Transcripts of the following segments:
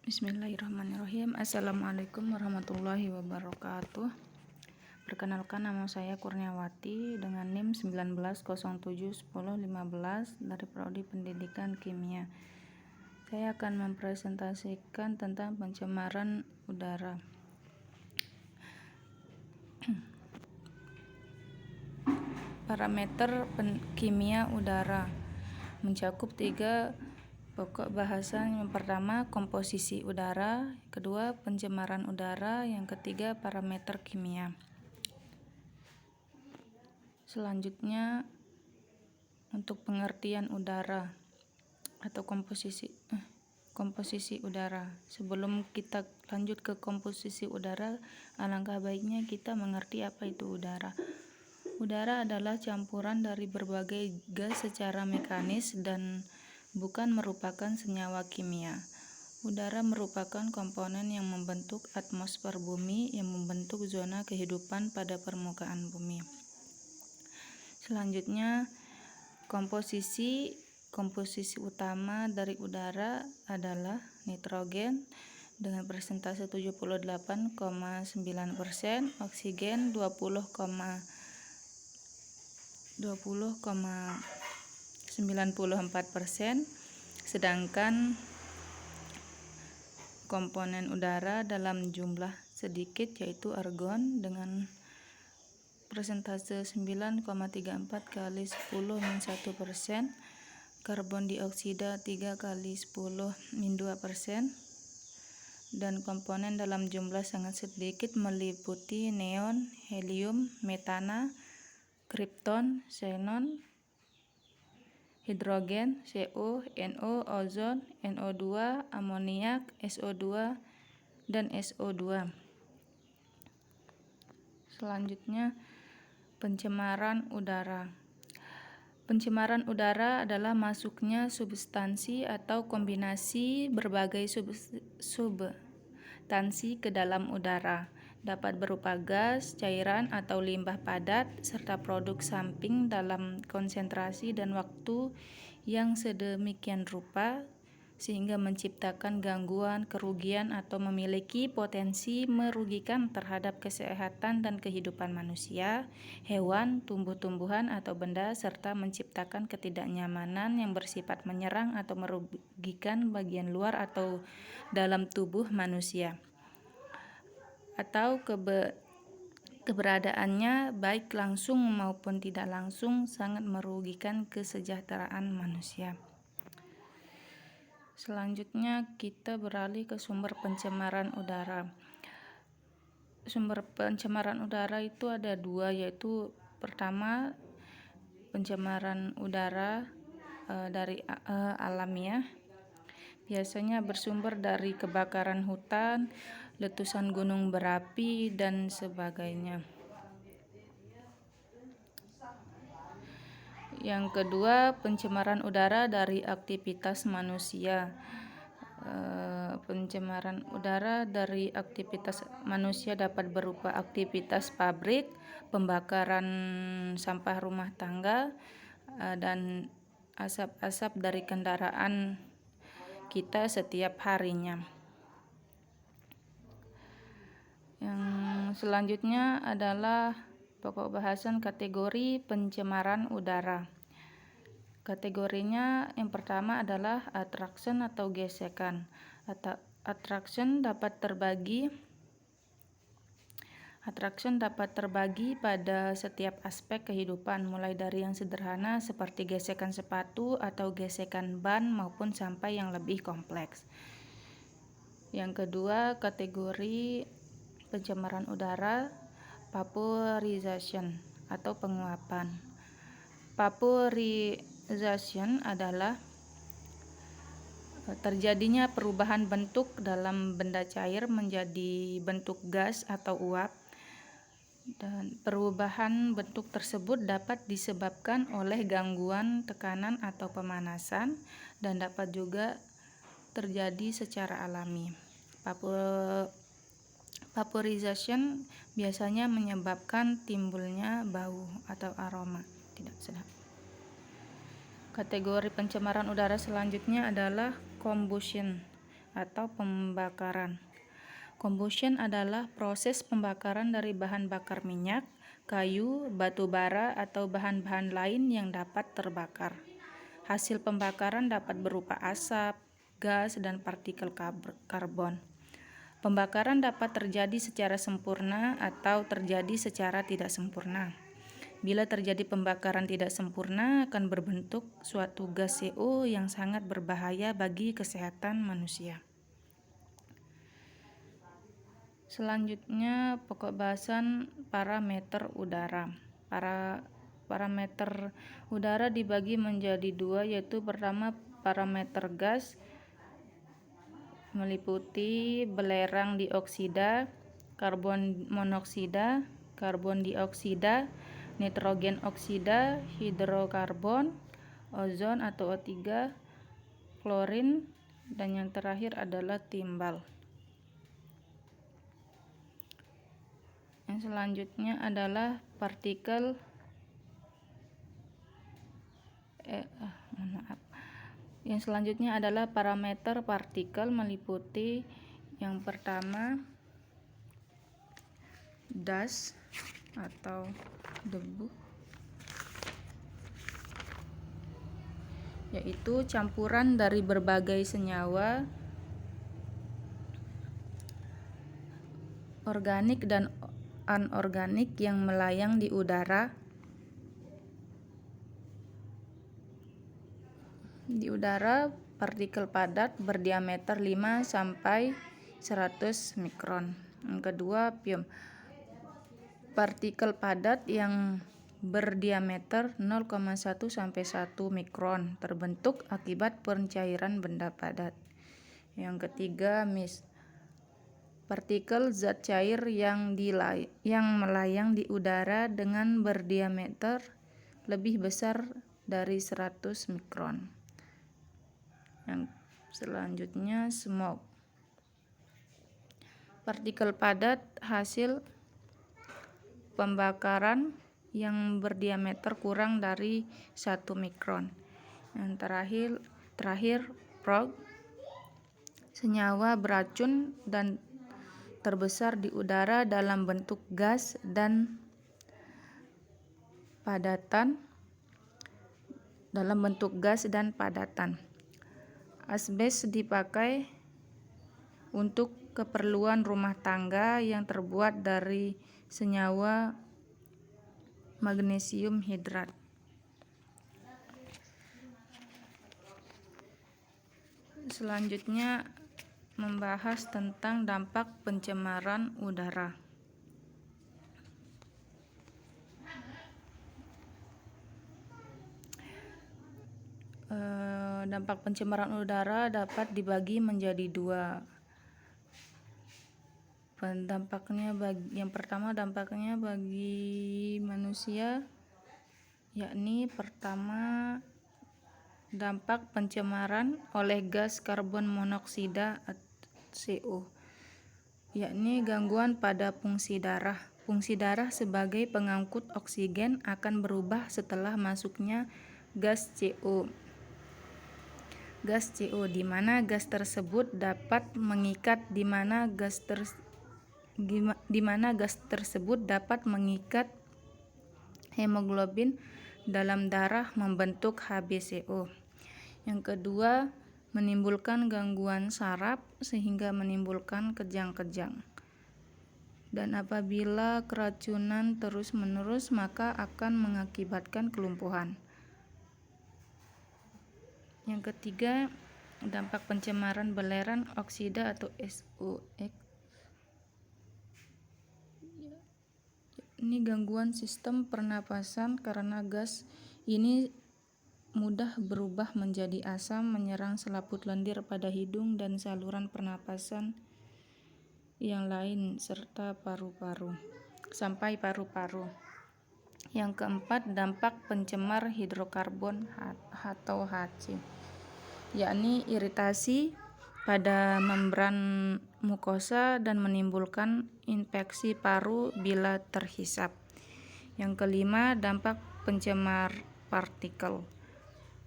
Bismillahirrahmanirrahim. Assalamualaikum warahmatullahi wabarakatuh. Perkenalkan, nama saya Kurniawati dengan NIM 19071015 dari Prodi Pendidikan Kimia. Saya akan mempresentasikan tentang pencemaran udara. Parameter kimia udara mencakup 3 pokok bahasan. Yang pertama, komposisi udara, kedua, pencemaran udara, yang ketiga, parameter kimia. Selanjutnya, untuk pengertian udara atau komposisi udara. Sebelum kita lanjut ke komposisi udara, alangkah baiknya kita mengerti apa itu udara. Udara adalah campuran dari berbagai gas secara mekanis dan bukan merupakan senyawa kimia. Udara merupakan komponen yang membentuk atmosfer bumi yang membentuk zona kehidupan pada permukaan bumi. Selanjutnya, komposisi utama dari udara adalah nitrogen dengan persentase 78,9%, oksigen 20,94%, sedangkan komponen udara dalam jumlah sedikit yaitu argon dengan persentase 9,34 kali 10-1%, karbon dioksida 3 kali 10-2%, dan komponen dalam jumlah sangat sedikit meliputi neon, helium, metana, kripton, xenon, hidrogen, CO, NO, ozon, NO2, amoniak, SO2, dan SO2. Selanjutnya, pencemaran udara. Pencemaran udara adalah masuknya substansi atau kombinasi berbagai substansi ke dalam udara. Dapat berupa gas, cairan, atau limbah padat, serta produk samping dalam konsentrasi dan waktu yang sedemikian rupa sehingga menciptakan gangguan, kerugian, atau memiliki potensi merugikan terhadap kesehatan dan kehidupan manusia, hewan, tumbuh-tumbuhan, atau benda, serta menciptakan ketidaknyamanan yang bersifat menyerang atau merugikan bagian luar atau dalam tubuh manusia, atau keberadaannya baik langsung maupun tidak langsung sangat merugikan kesejahteraan manusia. Selanjutnya kita beralih ke sumber pencemaran udara. Sumber pencemaran udara itu ada 2, yaitu pertama, pencemaran udara dari alamiah, biasanya bersumber dari kebakaran hutan, letusan gunung berapi, dan sebagainya. Yang kedua, pencemaran udara dari aktivitas manusia. Pencemaran udara dari aktivitas manusia dapat berupa aktivitas pabrik, pembakaran sampah rumah tangga, dan asap-asap dari kendaraan kita setiap harinya. Yang selanjutnya adalah pokok bahasan kategori pencemaran udara. Kategorinya yang pertama adalah attraction atau gesekan. Attraction dapat terbagi pada setiap aspek kehidupan, mulai dari yang sederhana seperti gesekan sepatu atau gesekan ban maupun sampai yang lebih kompleks. Yang kedua, kategori pencemaran udara vaporization atau penguapan. Vaporization adalah terjadinya perubahan bentuk dalam benda cair menjadi bentuk gas atau uap, dan perubahan bentuk tersebut dapat disebabkan oleh gangguan tekanan atau pemanasan dan dapat juga terjadi secara alami. Vaporization biasanya menyebabkan timbulnya bau atau aroma tidak sedap. Kategori pencemaran udara selanjutnya adalah combustion atau pembakaran. Combustion adalah proses pembakaran dari bahan bakar minyak, kayu, batu bara, atau bahan-bahan lain yang dapat terbakar. Hasil pembakaran dapat berupa asap, gas, dan partikel karbon. Pembakaran dapat terjadi secara sempurna atau terjadi secara tidak sempurna. Bila terjadi pembakaran tidak sempurna, akan berbentuk suatu gas CO yang sangat berbahaya bagi kesehatan manusia. Selanjutnya, pokok bahasan parameter udara. Parameter udara dibagi menjadi dua, yaitu pertama parameter gas meliputi belerang dioksida, karbon monoksida, karbon dioksida, nitrogen oksida, hidrokarbon, ozon atau O3, klorin, dan yang terakhir adalah timbal. Yang selanjutnya adalah Yang selanjutnya adalah parameter partikel meliputi yang pertama dust atau debu, yaitu campuran dari berbagai senyawa organik dan anorganik yang melayang di udara. Di udara, partikel padat berdiameter 5 sampai 100 mikron. Yang kedua, pium. Partikel padat yang berdiameter 0,1 sampai 1 mikron terbentuk akibat pencairan benda padat. Yang ketiga, mist. Partikel zat cair yang melayang di udara dengan berdiameter lebih besar dari 100 mikron. Yang selanjutnya, smoke. Partikel padat hasil pembakaran yang berdiameter kurang dari 1 mikron. Yang terakhir fog. Senyawa beracun dan terbesar di udara dalam bentuk gas dan padatan. Asbes dipakai untuk keperluan rumah tangga yang terbuat dari senyawa magnesium hidrat. Selanjutnya membahas tentang dampak pencemaran udara. Dampak pencemaran udara dapat dibagi menjadi dua. Yang pertama dampaknya bagi manusia, yakni pertama dampak pencemaran oleh gas karbon monoksida CO, yakni gangguan pada fungsi darah. Fungsi darah sebagai pengangkut oksigen akan berubah setelah masuknya gas CO. Di mana gas tersebut dapat mengikat hemoglobin dalam darah membentuk HbCO. Yang kedua, menimbulkan gangguan saraf sehingga menimbulkan kejang-kejang. Dan apabila keracunan terus-menerus, maka akan mengakibatkan kelumpuhan. Yang ketiga, dampak pencemaran belerang oksida atau SOx. Ini gangguan sistem pernapasan karena gas ini mudah berubah menjadi asam, menyerang selaput lendir pada hidung dan saluran pernapasan yang lain serta paru-paru. Yang keempat, dampak pencemar hidrokarbon atau HC, yakni iritasi pada membran mukosa dan menimbulkan infeksi paru bila terhisap. Yang kelima, dampak pencemar partikel,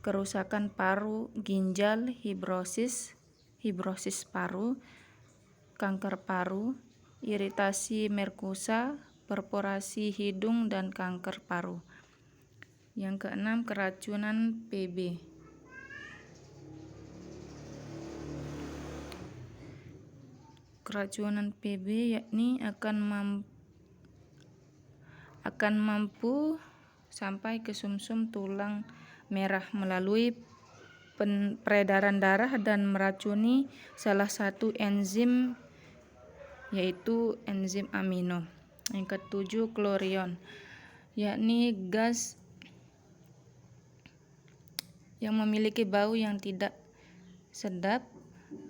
kerusakan paru, ginjal, fibrosis, fibrosis paru, kanker paru, iritasi merkusa, perforasi hidung, dan kanker paru. Yang keenam, keracunan Pb. Keracunan Pb yakni akan mampu sampai ke sumsum tulang merah melalui peredaran darah dan meracuni salah satu enzim, yaitu enzim amino. Yang ketujuh, klorion, yakni gas yang memiliki bau yang tidak sedap,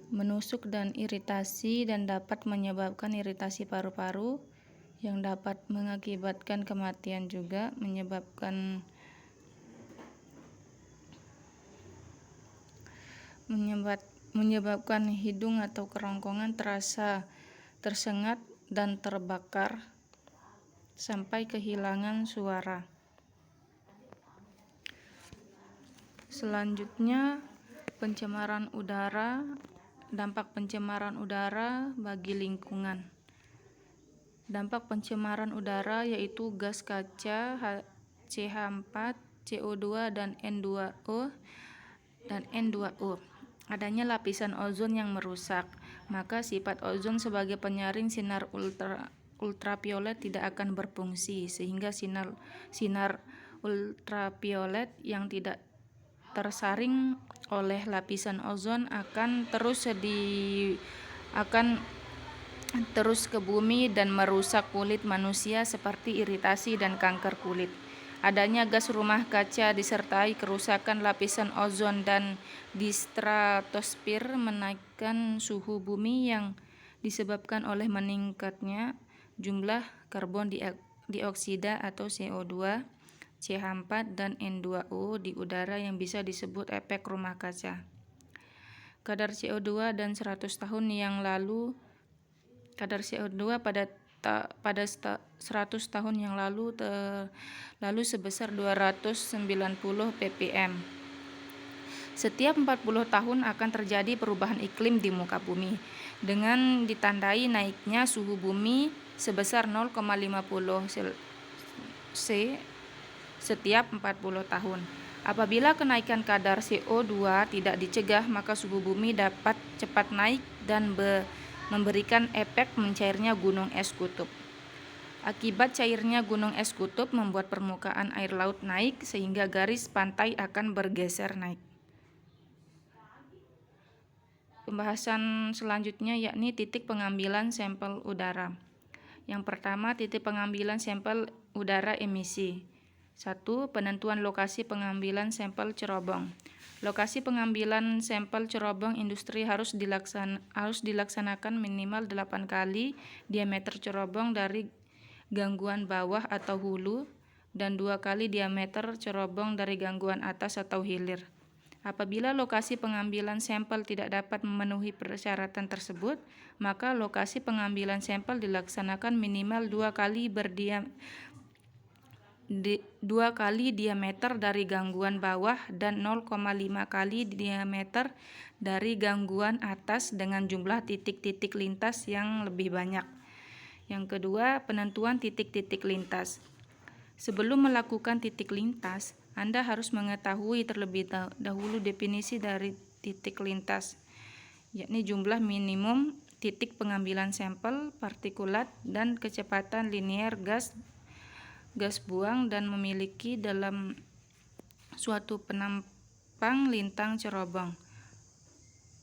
menusuk dan iritasi, dan dapat menyebabkan iritasi paru-paru yang dapat mengakibatkan kematian, juga menyebabkan hidung atau kerongkongan terasa tersengat dan terbakar sampai kehilangan suara. Selanjutnya, pencemaran udara. Dampak pencemaran udara bagi lingkungan. Dampak pencemaran udara yaitu gas kaca CH4, CO2, dan N2O. Adanya lapisan ozon yang merusak, maka sifat ozon sebagai penyaring sinar ultraviolet tidak akan berfungsi, sehingga sinar ultraviolet yang tidak tersaring oleh lapisan ozon akan terus ke bumi dan merusak kulit manusia seperti iritasi dan kanker kulit. Adanya gas rumah kaca disertai kerusakan lapisan ozon dan di stratosfer menaikkan suhu bumi yang disebabkan oleh meningkatnya jumlah karbon dioksida atau CO2, CH4, dan N2O di udara yang bisa disebut efek rumah kaca. Kadar CO2 pada 100 tahun yang lalu sebesar 290 ppm. Setiap 40 tahun akan terjadi perubahan iklim di muka bumi dengan ditandai naiknya suhu bumi sebesar 0,50 C setiap 40 tahun. Apabila kenaikan kadar CO2 tidak dicegah, maka suhu bumi dapat cepat naik dan memberikan efek mencairnya gunung es kutub. Akibat cairnya gunung es kutub membuat permukaan air laut naik sehingga garis pantai akan bergeser naik. Pembahasan selanjutnya yakni titik pengambilan sampel udara. Yang pertama, titik pengambilan sampel udara emisi. 1. Penentuan lokasi pengambilan sampel cerobong. Lokasi pengambilan sampel cerobong industri harus dilaksanakan minimal 8 kali diameter cerobong dari gangguan bawah atau hulu dan 2 kali diameter cerobong dari gangguan atas atau hilir. Apabila lokasi pengambilan sampel tidak dapat memenuhi persyaratan tersebut, maka lokasi pengambilan sampel dilaksanakan minimal 2 kali diameter dari gangguan bawah dan 0,5 kali diameter dari gangguan atas dengan jumlah titik-titik lintas yang lebih banyak. Yang kedua, penentuan titik-titik lintas. Sebelum melakukan titik lintas, Anda harus mengetahui terlebih dahulu definisi dari titik lintas, yakni jumlah minimum titik pengambilan sampel partikulat dan kecepatan linear gas buang dan memiliki dalam suatu penampang lintang cerobong.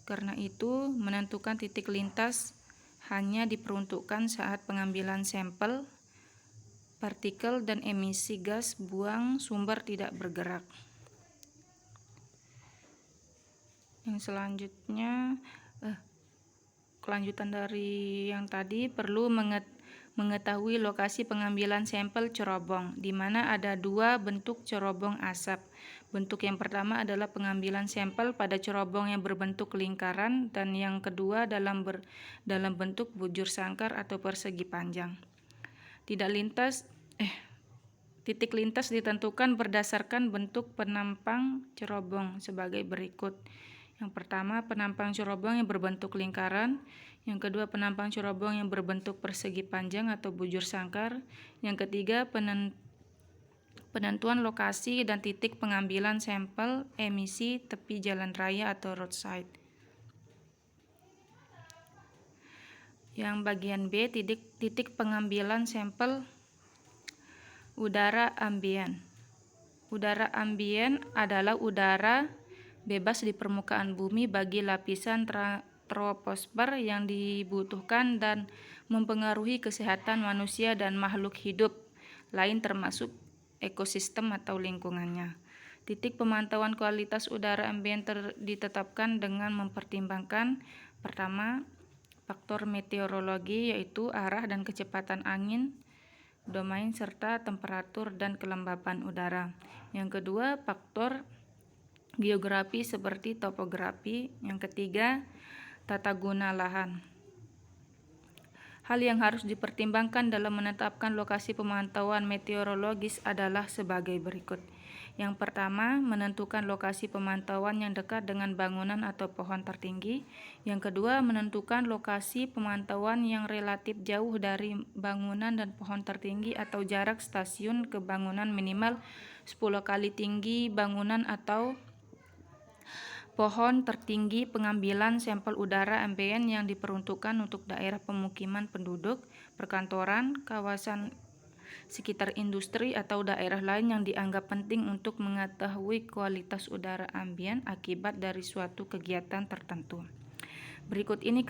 Karena itu, menentukan titik lintas hanya diperuntukkan saat pengambilan sampel partikel dan emisi gas buang sumber tidak bergerak. Yang selanjutnya, kelanjutan dari yang tadi, perlu mengetahui lokasi pengambilan sampel cerobong, di mana ada 2 bentuk cerobong asap. Bentuk yang pertama adalah pengambilan sampel pada cerobong yang berbentuk lingkaran, dan yang kedua dalam bentuk bujur sangkar atau persegi panjang. Titik lintas ditentukan berdasarkan bentuk penampang cerobong sebagai berikut. Yang pertama, penampang cerobong yang berbentuk lingkaran. Yang kedua, penampang cerobong yang berbentuk persegi panjang atau bujur sangkar. Yang ketiga, penentuan lokasi dan titik pengambilan sampel emisi tepi jalan raya atau roadside. Yang bagian B, titik pengambilan sampel udara ambien. Udara ambien adalah udara bebas di permukaan bumi bagi lapisan troposfer yang dibutuhkan dan mempengaruhi kesehatan manusia dan makhluk hidup lain termasuk ekosistem atau lingkungannya. Titik pemantauan kualitas udara ambien ditetapkan dengan mempertimbangkan pertama, faktor meteorologi yaitu arah dan kecepatan angin, domain serta temperatur dan kelembapan udara. Yang kedua, faktor geografi seperti topografi. Yang ketiga, tata guna lahan. Hal yang harus dipertimbangkan dalam menetapkan lokasi pemantauan meteorologis adalah sebagai berikut. Yang pertama, menentukan lokasi pemantauan yang dekat dengan bangunan atau pohon tertinggi. Yang kedua, menentukan lokasi pemantauan yang relatif jauh dari bangunan dan pohon tertinggi atau jarak stasiun ke bangunan minimal 10 kali tinggi bangunan atau pohon tertinggi. Pengambilan sampel udara ambien yang diperuntukkan untuk daerah pemukiman penduduk, perkantoran, kawasan sekitar industri atau daerah lain yang dianggap penting untuk mengetahui kualitas udara ambien akibat dari suatu kegiatan tertentu. Berikut ini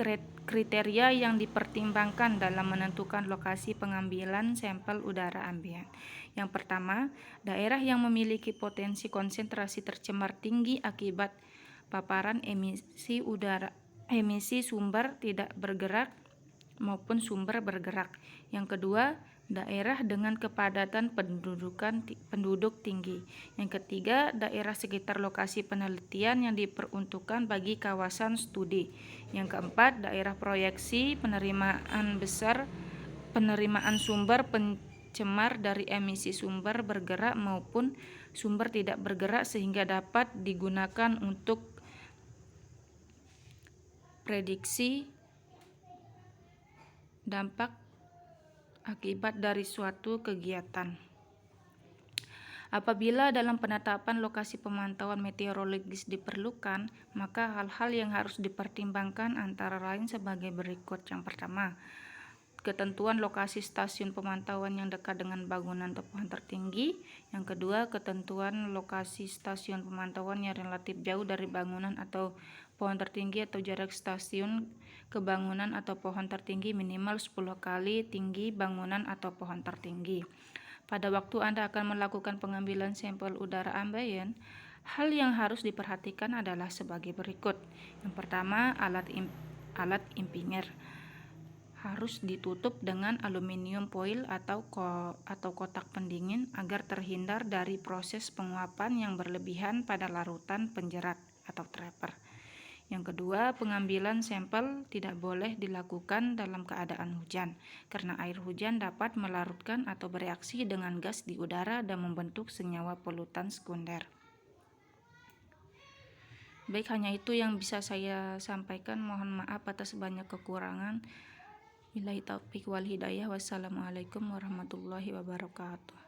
kriteria yang dipertimbangkan dalam menentukan lokasi pengambilan sampel udara ambien. Yang pertama, daerah yang memiliki potensi konsentrasi tercemar tinggi akibat paparan emisi sumber tidak bergerak maupun sumber bergerak. Yang kedua, daerah dengan kepadatan penduduk tinggi. Yang ketiga, daerah sekitar lokasi penelitian yang diperuntukkan bagi kawasan studi. Yang keempat, daerah proyeksi penerimaan sumber pencemar dari emisi sumber bergerak maupun sumber tidak bergerak sehingga dapat digunakan untuk prediksi dampak akibat dari suatu kegiatan. Apabila dalam penetapan lokasi pemantauan meteorologis diperlukan, maka hal-hal yang harus dipertimbangkan antara lain sebagai berikut. Yang pertama, ketentuan lokasi stasiun pemantauan yang dekat dengan bangunan atau pohon tertinggi. Yang kedua, ketentuan lokasi stasiun pemantauan yang relatif jauh dari bangunan atau pohon tertinggi atau jarak stasiun ke bangunan atau pohon tertinggi minimal 10 kali tinggi bangunan atau pohon tertinggi. Pada waktu Anda akan melakukan pengambilan sampel udara ambien, hal yang harus diperhatikan adalah sebagai berikut. Yang pertama, alat impinger harus ditutup dengan aluminium foil atau kotak pendingin agar terhindar dari proses penguapan yang berlebihan pada larutan penjerat atau trapper. Yang kedua, pengambilan sampel tidak boleh dilakukan dalam keadaan hujan, karena air hujan dapat melarutkan atau bereaksi dengan gas di udara dan membentuk senyawa polutan sekunder. Baik, hanya itu yang bisa saya sampaikan. Mohon maaf atas banyak kekurangan. Billahi taufiq wal hidayah. Wassalamualaikum warahmatullahi wabarakatuh.